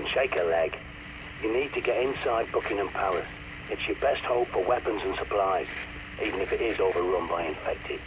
shake a leg. You need to get inside Buckingham Palace. It's your best hope for weapons and supplies, even if it is overrun by infected.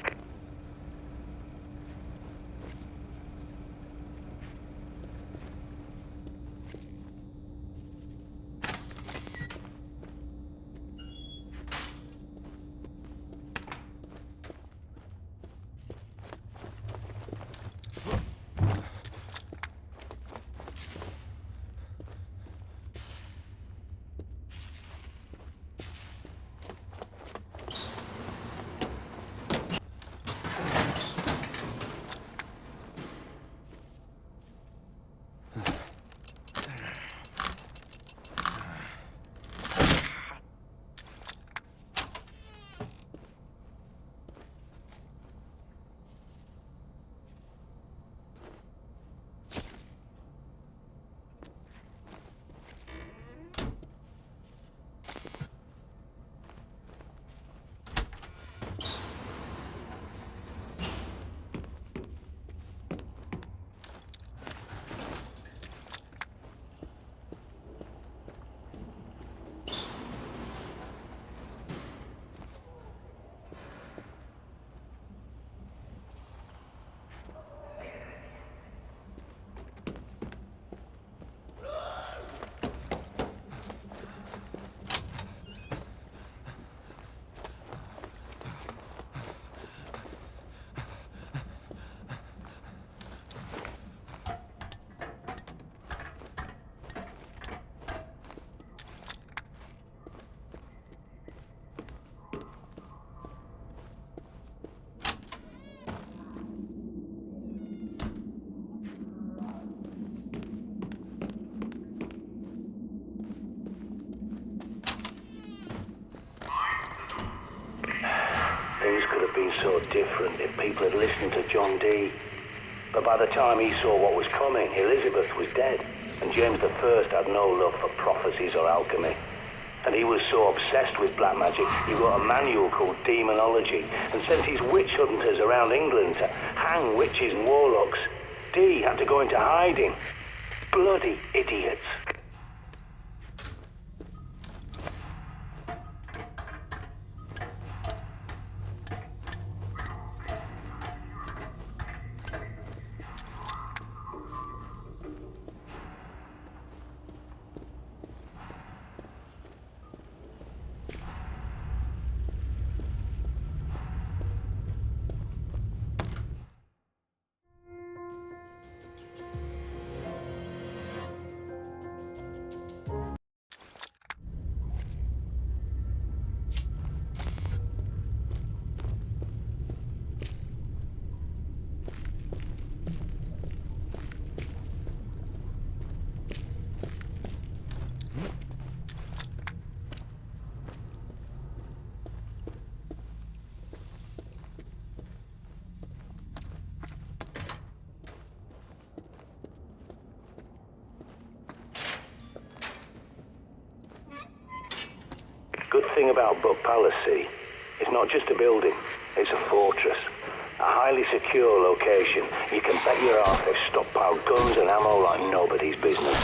Things could have been so different if people had listened to John Dee. But by the time he saw what was coming, Elizabeth was dead, and James I had no love for prophecies or alchemy. And he was so obsessed with black magic, he wrote a manual called Demonology and sent his witch hunters around England to hang witches and warlocks. Dee had to go into hiding. Bloody idiots. Good thing about Buck Palace, see, it's not just a building, it's a fortress. A highly secure location. You can bet your ass they've stockpiled guns and ammo like nobody's business.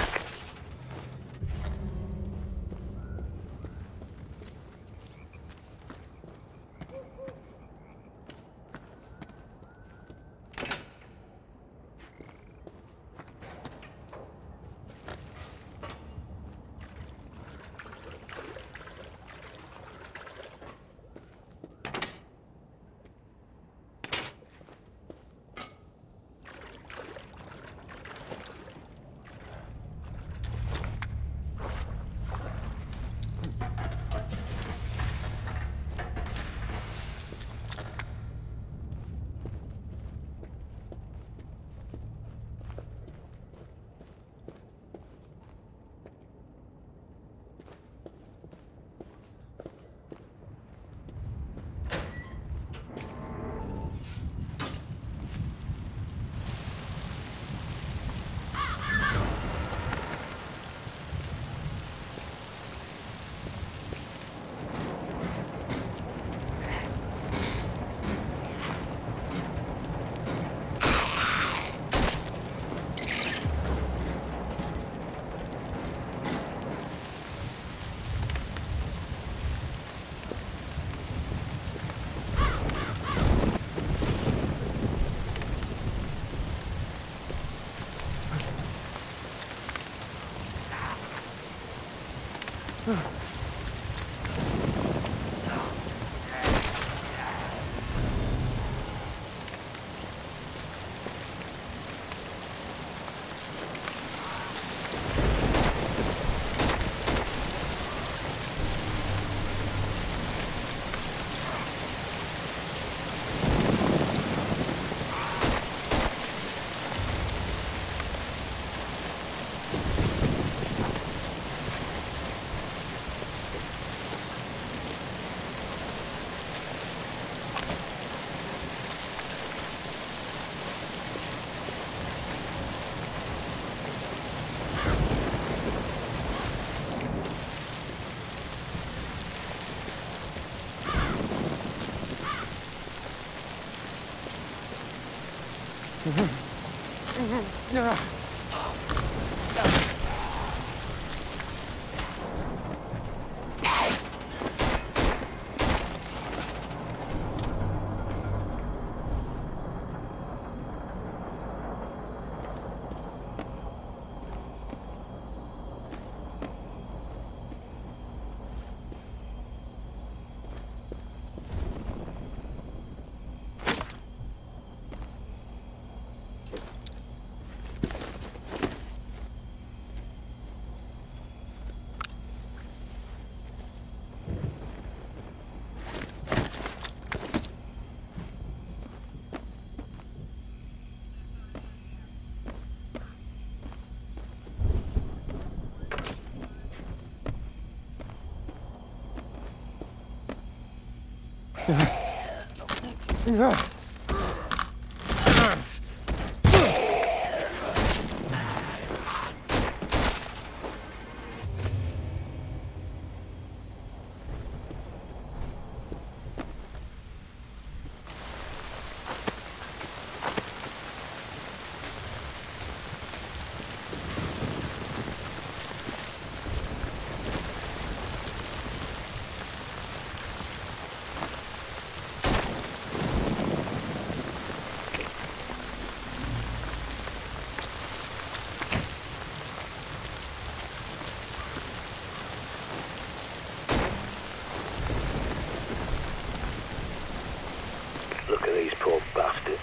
Look at these poor bastards.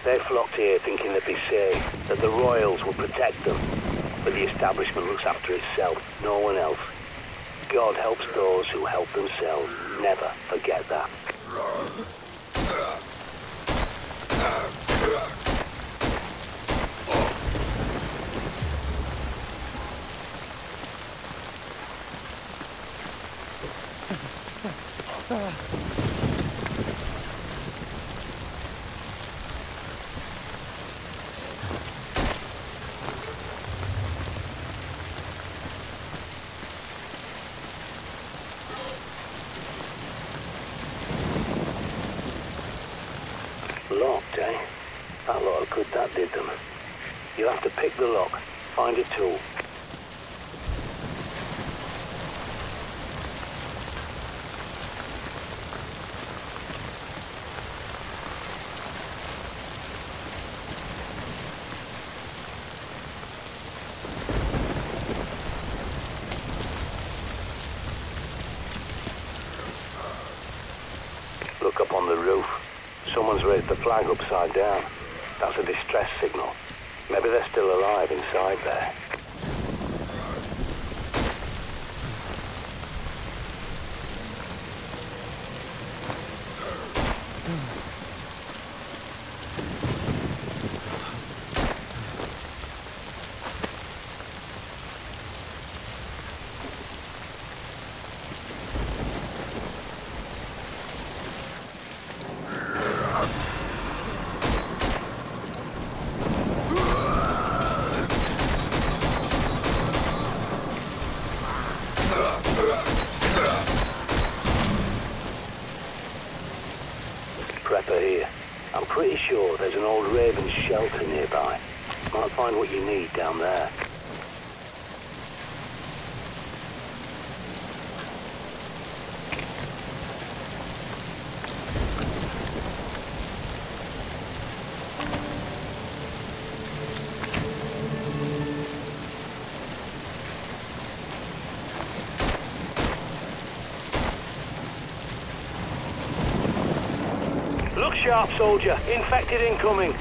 They flocked here thinking they'd be safe, that the royals would protect them. But the establishment looks after itself, no one else. God helps those who help themselves. Never forget that. Locked, eh? That lot of good that did them. You'll have to pick the lock, find a tool. Look up on the roof. Someone's raised the flag upside down. That's a distress signal. Maybe they're still alive inside there. Prepper here. I'm pretty sure there's an old raven's shelter nearby. Might find what you need down there. Look sharp, soldier. Infected incoming.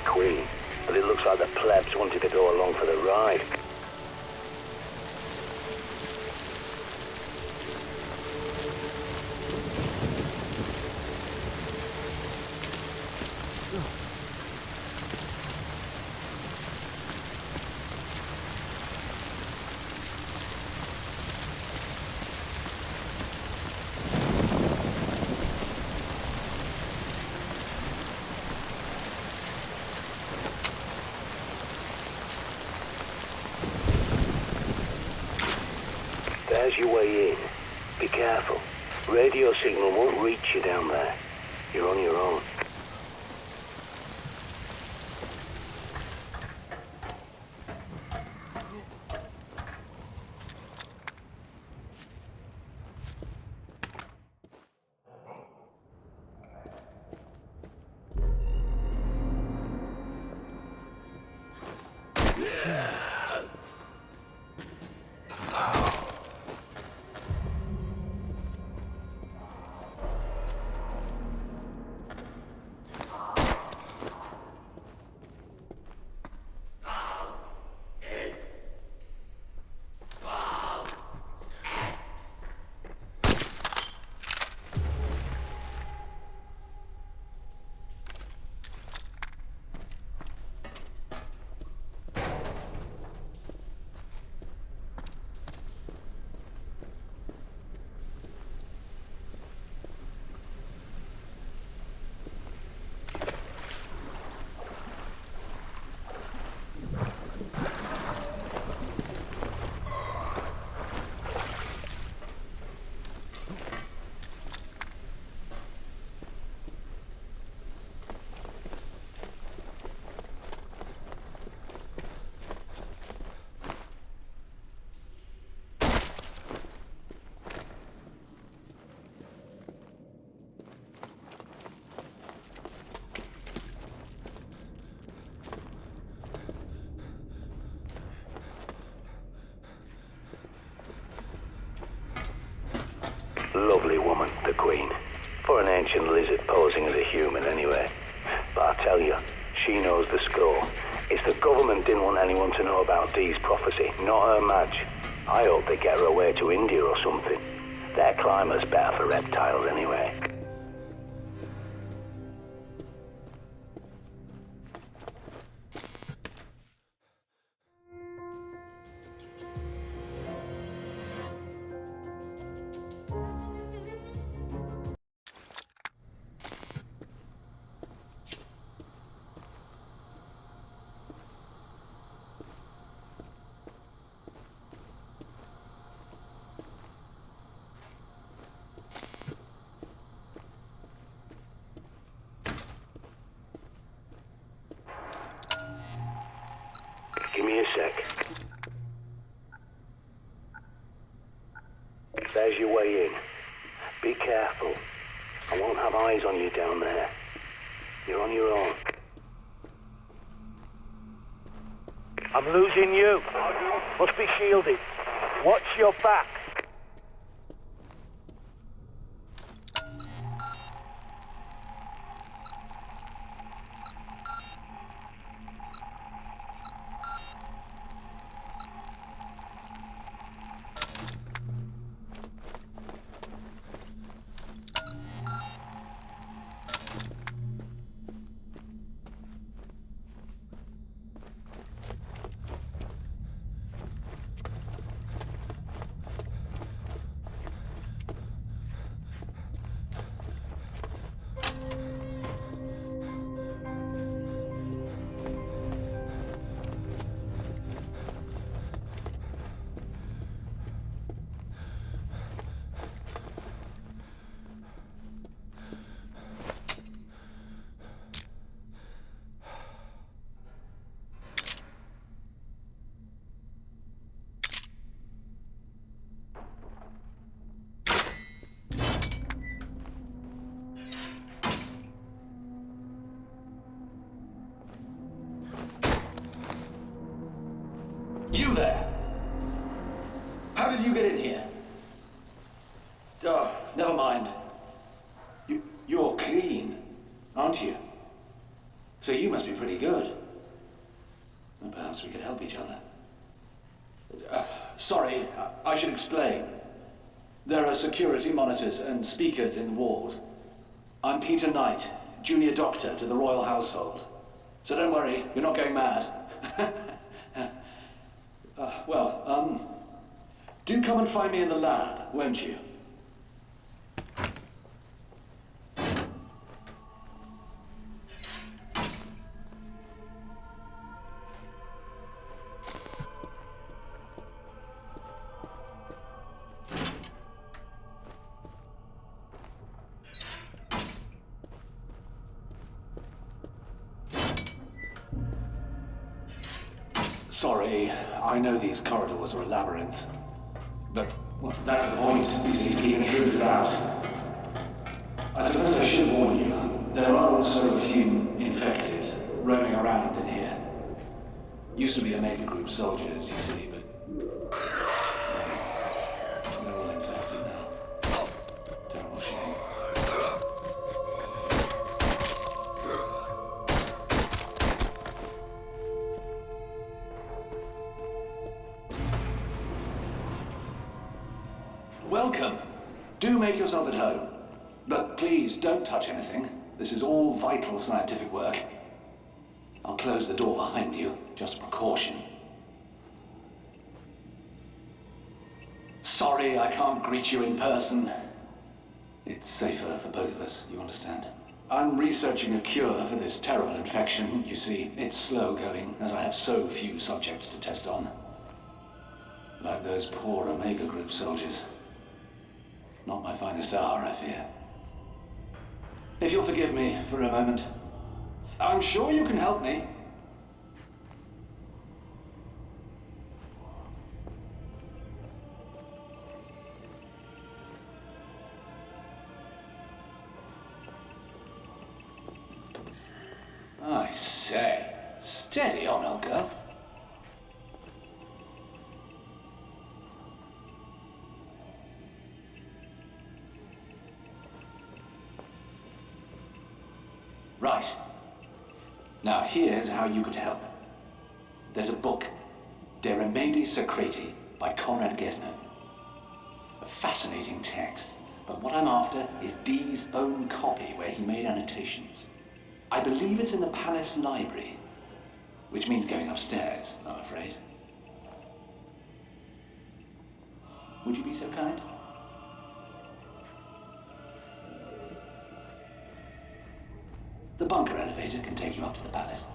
Queen, but it looks like the plebs wanted to go along for the ride. There's your way in. Be careful. Radio signal won't reach you down there. You're on your own. Lovely woman, the Queen. For an ancient lizard posing as a human, anyway. But I tell you, she knows the score. It's the government didn't want anyone to know about Dee's prophecy, not her match. I hope they get her away to India or something. Their climate's better for reptiles, anyway. Give me a sec. There's your way in. Be careful. I won't have eyes on you down there. You're on your own. I'm losing you. Must be shielded. Watch your back. You there? How did you get in here? Oh, never mind. You're clean, aren't you? So you must be pretty good. Well, perhaps we could help each other. Sorry, I should explain. There are security monitors and speakers in the walls. I'm Peter Knight, junior doctor to the royal household. So don't worry, you're not going mad. Do come and find me in the lab, won't you? Sorry, I know these corridors are a labyrinth. But, well, that's the point. You see, to keep intruders out. I suppose I should warn you, there are also a few infected roaming around in here. Used to be Omega Group soldiers, you see, but they're all infected now. Terrible shame. Welcome. Do make yourself at home. But please don't touch anything. This is all vital scientific work. I'll close the door behind you, just a precaution. Sorry I can't greet you in person. It's safer for both of us, you understand? I'm researching a cure for this terrible infection. You see, it's slow going, as I have so few subjects to test on. Like those poor Omega Group soldiers. Not my finest hour, I fear. If you'll forgive me for a moment, I'm sure you can help me. I say, steady on, old girl. Right. Now here's how you could help. There's a book, De Remedii Secreti, by Conrad Gesner. A fascinating text, but what I'm after is Dee's own copy where he made annotations. I believe it's in the palace library, which means going upstairs, I'm afraid. Would you be so kind? The bunker elevator can take you up to the palace.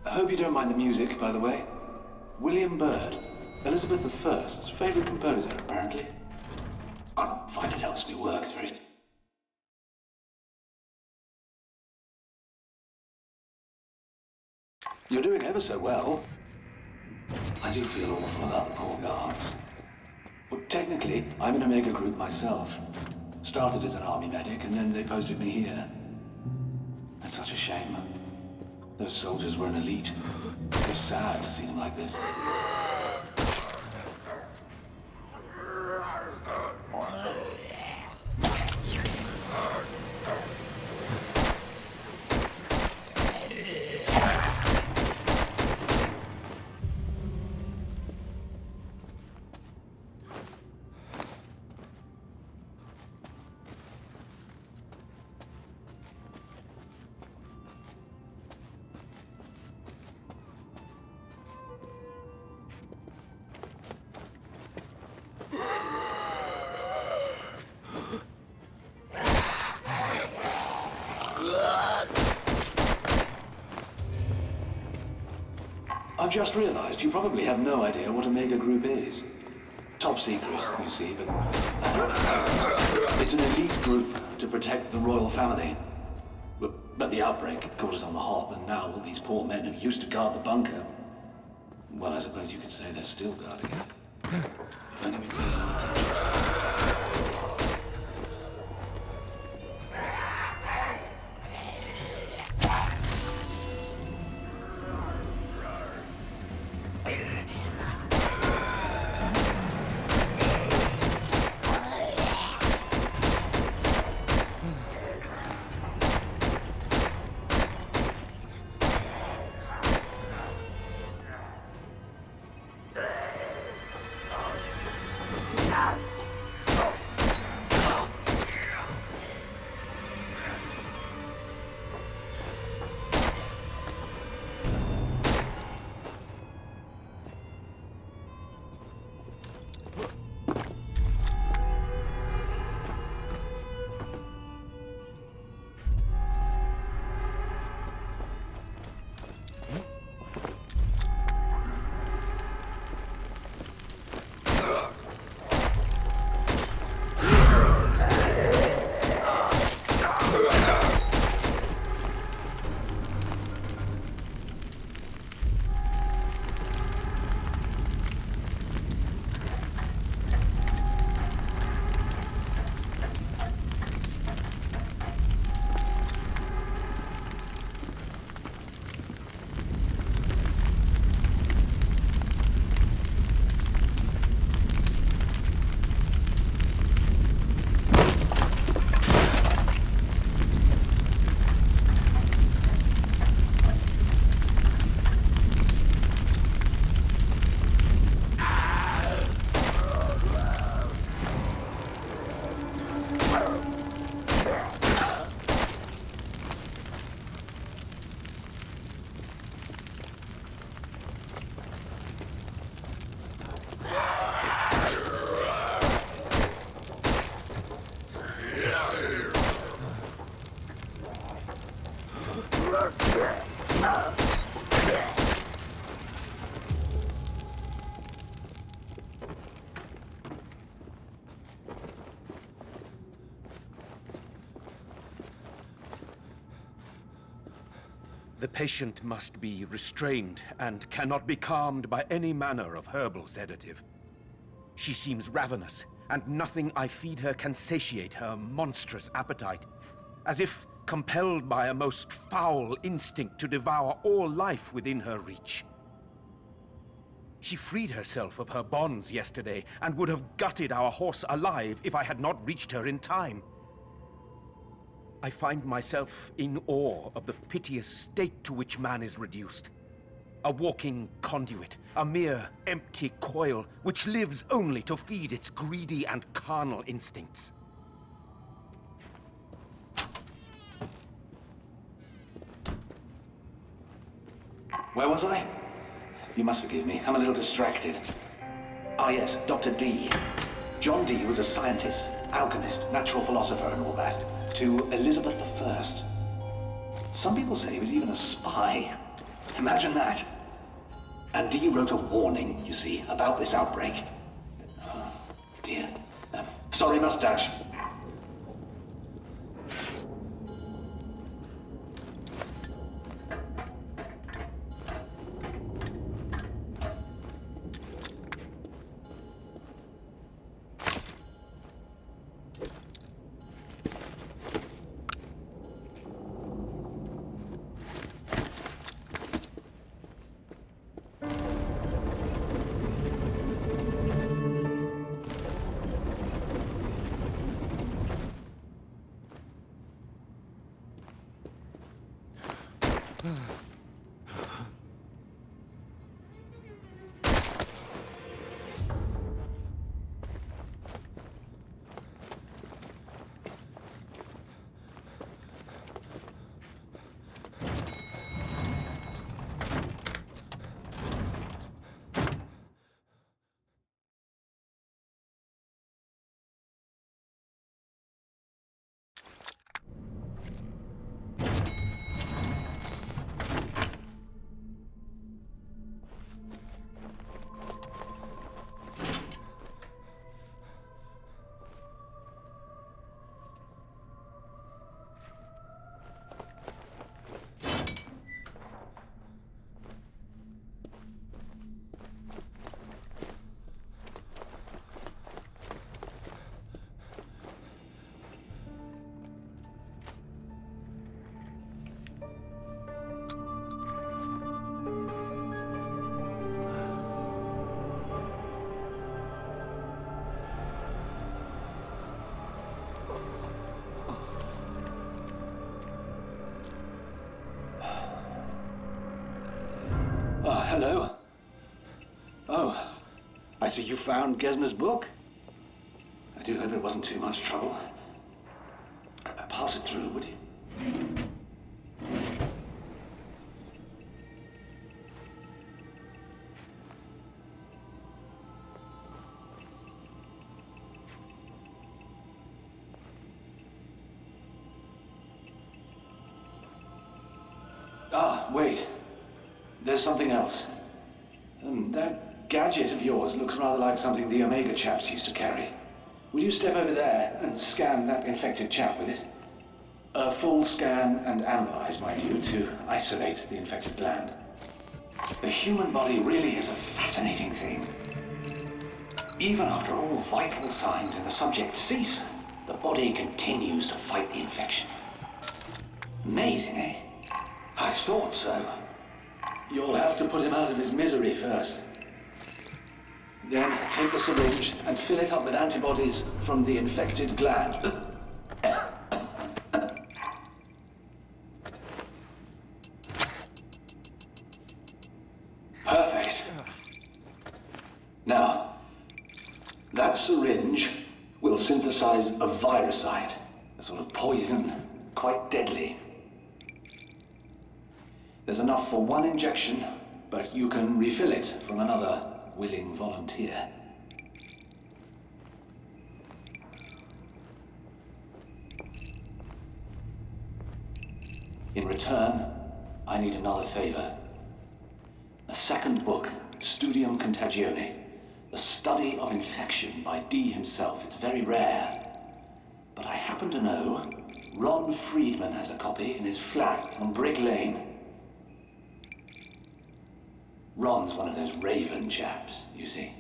I hope you don't mind the music, by the way. William Byrd, Elizabeth I's favorite composer, apparently. I find it helps me work. It's very... You're doing ever so well. I do feel awful about the poor guards. Well, technically, I'm an Omega Group myself. Started as an army medic, and then they posted me here. That's such a shame. Those soldiers were an elite. It's so sad to see them like this. I've just realized you probably have no idea what Omega Group is. Top secret, you see, but it's an elite group to protect the royal family. But the outbreak caught us on the hop, and now all these poor men who used to guard the bunker, well, I suppose you could say they're still guarding it. If only we could pay more attention. The patient must be restrained and cannot be calmed by any manner of herbal sedative. She seems ravenous, and nothing I feed her can satiate her monstrous appetite, as if compelled by a most foul instinct to devour all life within her reach. She freed herself of her bonds yesterday, and would have gutted our horse alive if I had not reached her in time. I find myself in awe of the piteous state to which man is reduced. A walking conduit, a mere empty coil, which lives only to feed its greedy and carnal instincts. Where was I? You must forgive me, I'm a little distracted. Ah yes, Dr. Dee. John Dee was a scientist, alchemist, natural philosopher and all that, to Elizabeth I. Some people say he was even a spy. Imagine that. And Dee wrote a warning, you see, about this outbreak. Oh, dear. Sorry, mustache. hello. Oh, I see you found Gesner's book. I do hope it wasn't too much trouble. Pass it through, would you? Ah, wait. There's something else. That gadget of yours looks rather like something the Omega chaps used to carry. Would you step over there and scan that infected chap with it? A full scan and analyze, mind you, to isolate the infected gland. The human body really is a fascinating thing. Even after all vital signs in the subject cease, the body continues to fight the infection. Amazing, eh? I thought so. You'll have to put him out of his misery first. Then take the syringe and fill it up with antibodies from the infected gland. Perfect. Now, that syringe will synthesize a viricide, a sort of poison, quite deadly. There's enough for one injection, but you can refill it from another willing volunteer. In return, I need another favor. A second book, Studium Contagione, The Study of Infection by Dee himself. It's very rare. But I happen to know Ron Friedman has a copy in his flat on Brick Lane. Ron's one of those Raven chaps, you see.